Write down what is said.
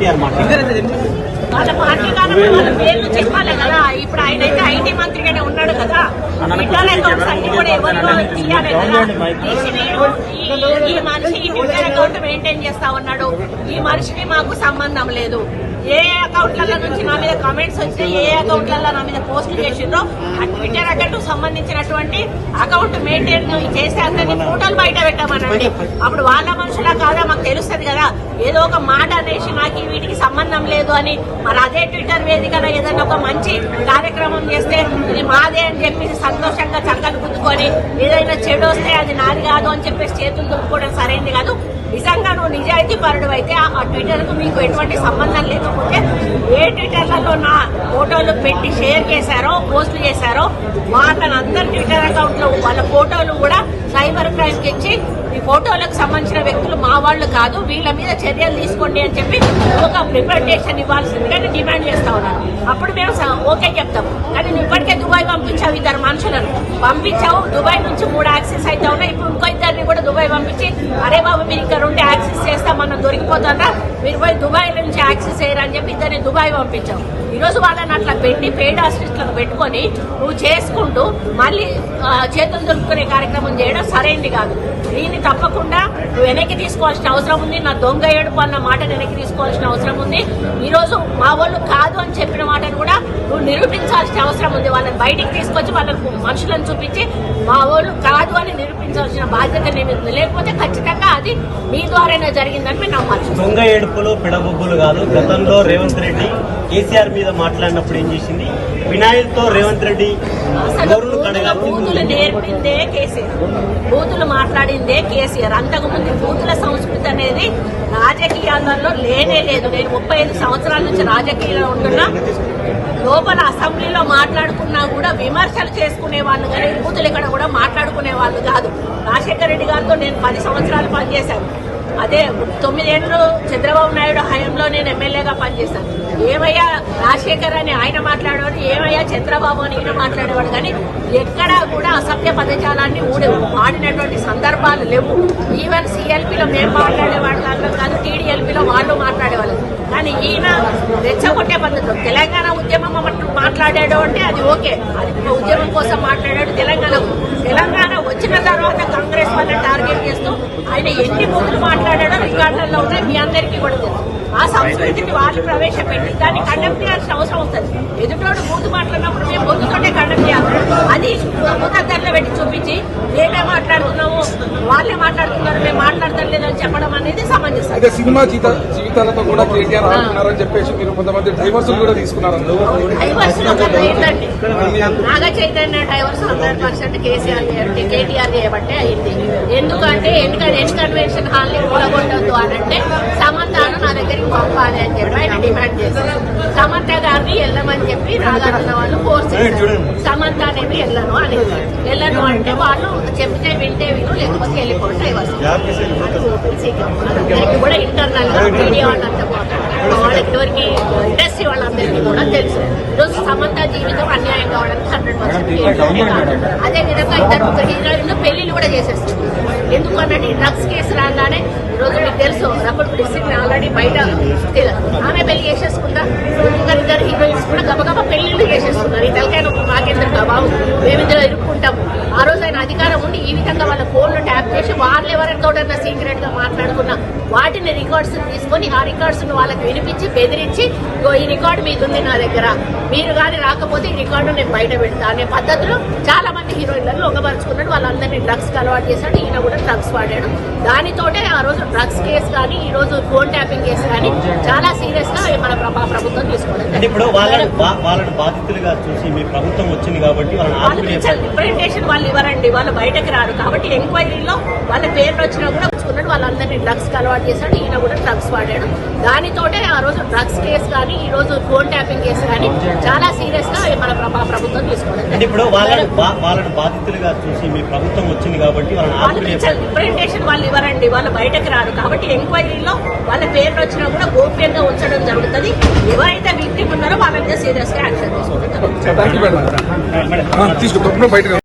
కేసీఆర్ వాళ్ళ పార్టీ కారణం వాళ్ళ పేర్లు చెప్పాలి కదా. ఇప్పుడు ఆయన అయితే ఐటీ మంత్రిగానే ఉన్నాడు కదా. ట్విట్టర్ అకౌంట్స్ అన్ని కూడా ఎవరిలో తీయాలి కదా. ఈ మనిషి ఈ ట్విట్టర్ అకౌంట్ మెయింటైన్ చేస్తా ఉన్నాడు. ఈ మనిషికి మాకు సంబంధం లేదు. ఏ అకౌంట్ల నుంచి నా మీద కామెంట్స్ వచ్చినాయి, ఏ అకౌంట్లలో నా మీద పోస్టులు చేసిండ్రో ఆ ట్విట్టర్ అకౌంట్ సంబంధించినటువంటి అకౌంట్ మెయింటైన్ చేస్తే అందరినీ ఫోటోలు బయట పెట్టామనండి. అప్పుడు వాళ్ళ మనుషులా కాదా మాకు తెలుస్తుంది కదా. ఏదో ఒక మాట అనేసి నాకు వీటికి సంబంధం లేదు అని మరి అదే ట్విట్టర్ వేదికలో ఏదైనా ఒక మంచి కార్యక్రమం చేస్తే ఇది మాదే అని చెప్పేసి సంతోషంగా చక్కలు గుద్దుకొని ఏదైనా చెడు వస్తే అది నాది కాదు అని చెప్పేసి చేతులు దుక్కుకోవడం సరైనది కాదు. నిజంగా నువ్వు నిజాయితీ పరుడు అయితే ఆ ట్విట్టర్ కు మీకు ఎటువంటి సంబంధం లేకపోతే ఏ ట్విట్టర్లలో నా ఫోటోలు పెట్టి షేర్ చేశారో పోస్టులు చేశారో వాళ్ళందరి ట్విట్టర్ అకౌంట్ లో వాళ్ళ ఫోటోలు కూడా సైబర్ క్రైమ్ కి ఇచ్చి ఈ ఫోటోలకు సంబంధించిన వ్యక్తులు మా వాళ్ళు కాదు, వీళ్ళ మీద చర్యలు తీసుకోండి అని చెప్పి ఒక రిప్రజెంటేషన్ ఇవ్వాల్సిందిగా డిమాండ్ చేస్తా ఉన్నాను. అప్పుడు మేము ఓకే చెప్తాం. కానీ నువ్వు ఇప్పటికే దుబాయ్ పంపించావు, ఇద్దరు మనుషులను పంపించావు. దుబాయ్ నుంచి 3 యాక్సెస్ అయితే ఉన్నాయి. ఇప్పుడు ఇంకో ఇద్దరిని కూడా దుబాయ్ పంపించి అరే బాబు మీరు ఇక్కడ ఉండి యాక్సెస్ చేస్తా మనం దొరికిపోతుందా, మీరు పోయి దుబాయ్ నుంచి యాక్సెస్ చేయరని చెప్పి ఇద్దరిని దుబాయ్ పంపించావు. ఈరోజు వాళ్ళని అట్లా పెట్టి పెయిడ్ అసిస్టెంట్లకు పెట్టుకొని నువ్వు చేసుకుంటూ మళ్ళీ చేతులు దొరుకుతునే కార్యక్రమం చేయడం సరైనది కాదు. దీన్ని తప్పకుండా నువ్వు వెనక్కి తీసుకోవాల్సిన అవసరం ఉంది. నా దొంగ ఏడుపు అన్న మాటను వెనక్కి తీసుకోవాల్సిన అవసరం ఉంది. ఈరోజు మా వాళ్ళు కాదు అని చెప్పిన మాటను కూడా నువ్వు నిరూపించాల్సిన అవసరం ఉంది. వాళ్ళని బయటికి తీసుకొచ్చి వాళ్ళకు మనుషులను చూపించి మా వాళ్ళు కాదు అని నిరూపించాల్సిన బాధ్యత నీ మీద ఉంది. లేకపోతే ఖచ్చితంగా అది మీ ద్వారానే జరిగిందని మేము నమ్మాలి. దొంగ ఏడుపులు పిడబొబ్బులు కాదు. గతంలో రేవంత్ రెడ్డి కేసీఆర్ మీద మాట్లాడినప్పుడు ఏం చేసింది, వినాయకులతో రేవంత్ రెడ్డి బూతులు నేర్పిందే కేసీఆర్, బూతులు మాట్లాడిందే కేసీఆర్. అంతకుముందు బూతుల సంస్కృతి అనేది రాజకీయాలలో లేనే లేదు. నేను 35 సంవత్సరాల నుంచి రాజకీయాల్లో ఉంటున్నా. లోపల అసెంబ్లీలో మాట్లాడుకున్నా కూడా విమర్శలు చేసుకునే వాళ్ళు కానీ బూతులు ఇక్కడ కూడా మాట్లాడుకునే వాళ్ళు కాదు. రాజశేఖర రెడ్డి గారితో నేను 10 సంవత్సరాలు పనిచేశాను. అదే 9 ఏళ్ళు చంద్రబాబు నాయుడు హయాంలో నేను ఎమ్మెల్యేగా పనిచేశాను. ఏమయ్యా రాజశేఖర్ అని ఆయన మాట్లాడేవాడు, ఏమయ్యా చంద్రబాబు అని ఈయన మాట్లాడేవాడు. కానీ ఎక్కడా కూడా అసభ్య పదజాలాన్ని వాడినటువంటి సందర్భాలు లేవు. ఈవెన్ సిఎల్పీలో మేము మాట్లాడేవాళ్ళు కాదు, టీడీఎల్పీలో వాళ్ళు మాట్లాడేవాళ్ళు. కానీ ఈయన రెచ్చగొట్టే పద్ధతిలో తెలంగాణ ఉద్యమం మాట్లాడాడు అంటే అది ఓకే, అది ఉద్యమం కోసం మాట్లాడాడు. తెలంగాణ వచ్చిన తర్వాత కాంగ్రెస్ వాళ్ళని టార్గెట్ చేస్తూ ఆయన ఎన్ని బూతులు మాట్లాడాడో రికార్డులలో ఉన్నాయి, మీ అందరికీ కూడా తెలుసు. ఆ సంస్కృతిని వాళ్ళు ప్రవేశపెట్టి దాన్ని కండెమ్ చేయాల్సిన అవసరం వస్తుంది. ఎదుటోడు బూతు మాట్లాడినప్పుడు మేము బొద్దుతోటే కండెమ్ చేయాలి. అది ముఖద్దరిలో పెట్టి చూపించి మేమే మాట్లాడుతున్నాము వాళ్ళే మాట్లాడుతున్నారు మేము మాట్లాడతాం లేదని చెప్పడం అనేది సమంజసం. సినిమా జీవితాలతో కూడా కేటీఆర్ ఆడుతున్నారని చెప్పేసి మీరు కొంతమంది డైవర్స్ కూడా తీసుకున్నారు. డైవర్స్ ఏంటండి, నాగ చైతన్య డైవర్స్ 100% కేటీఆర్ చేయబట్టే అయింది. ఎందుకంటే కన్వెన్షన్ హాల్ ని కూడగొట్టద్దు అని అంటే సమంతను నా దగ్గరికి పంపాలి అని చెప్పి ఆయన డిమాండ్ చేశారు. సమంత గారిని వెళ్ళమని చెప్పి నాగార్జున వాళ్ళు ఫోర్స్ చేశారు. సమంత అనేది వెళ్ళను అంటే వాళ్ళు చెప్తే వింటే విను, లేకపోతే వెళ్ళిపోతే డైవర్స్. అందరికి కూడా ఇంటర్నల్ గా మీడియా వాళ్ళంతా వాళ్ళకి ఇండస్ట్రీ వాళ్ళందరికీ కూడా తెలుసు. ఈరోజు సమంత జీవితం అన్యాయం కావడానికి 100%. అదే విధంగా ఇద్దరు హీరోయిన్లు పెళ్లిళ్ళు కూడా చేసేస్తున్నారు. ఎందుకంటే డ్రగ్స్ కేసు రాగానే ఈరోజు మీకు తెలుసు రకుల్ ప్రీత్ సింగ్ ఆల్రెడీ బయట ఆమె పెళ్లి చేసేసుకుంటా. ఇద్దరు హీరోయిన్స్ కూడా గబగబా పెళ్లిళ్ళు చేసేస్తున్నారు. ఈ తలకాయ మాకెందుకు బాబు, మేమిద్దరు ఇరుక్కుంటాము. ఆ రోజు ఆయన అధికారం ఉండి ఈ విధంగా వాళ్ళ ఫోన్లు ట్యాప్ చేసి వాళ్ళు ఎవరితోటన్నా సీక్రెట్ గా మాట్లాడుకున్న వాటిని రికార్డ్స్ తీసుకొని ఆ రికార్డ్స్ వాళ్ళకి వినిపించి బెదిరించి ఈ రికార్డు మీకుంది నా దగ్గర, మీరు కానీ రాకపోతే ఈ రికార్డు నేను బయట పెడతా అనే పద్ధతిలో చాలా మంది హీరోయిన్లను లొంగపరుచుకున్నాడు. వాళ్ళందరినీ డ్రగ్స్ కి అలవాటు చేశాడు. ఈయన కూడా డ్రగ్స్ వాడాడు. దానితోటే ఆ రోజు డ్రగ్స్ కేసు కానీ ఈ రోజు ఫోన్ ట్యాపింగ్ కేసు కానీ చాలా సీరియస్ గా మన ప్రభుత్వం తీసుకోవడం. ఇప్పుడు వాళ్ళని బాధితులుగా చూసి మీ ప్రభుత్వం వచ్చింది కాబట్టి రిప్రజెంటేషన్ వాళ్ళు ఇవ్వరండి, వాళ్ళు బయటకు రారు. కాబట్టి ఎంక్వైరీలో వాళ్ళ పేర్లు వచ్చినా కూడా వచ్చుకున్నాడు. వాళ్ళందరినీ డ్రగ్స్ కి అలవాటు చేశాడు. ఈయన కూడా డ్రగ్స్ వాడాడు. దానితోటే ఆ రోజు డ్రగ్స్ కేసు కానీ ఈ రోజు ఫోన్ ట్యాపింగ్ కేసు కానీ చాలా సీరియస్ గా మన ప్రభుత్వం తీసుకోవడం. ఇప్పుడు వాళ్ళని బాధితులుగా చూసి మీ ప్రభుత్వం వచ్చింది కాబట్టి రిప్రజెంటేషన్ వాళ్ళు ఇవ్వరండి, వాళ్ళు బయటకు రారు. కాబట్టి ఎంక్వైరీలో వాళ్ళ పేర్లు వచ్చినా కూడా గోప్యంగా ఉంచడం జరుగుతుంది. ఎవరైతే విక్టిమ్ ఉన్నారో వాళ్ళ మీద సీరియస్ గా యాక్షన్ తీసుకోవడం జరుగుతుంది.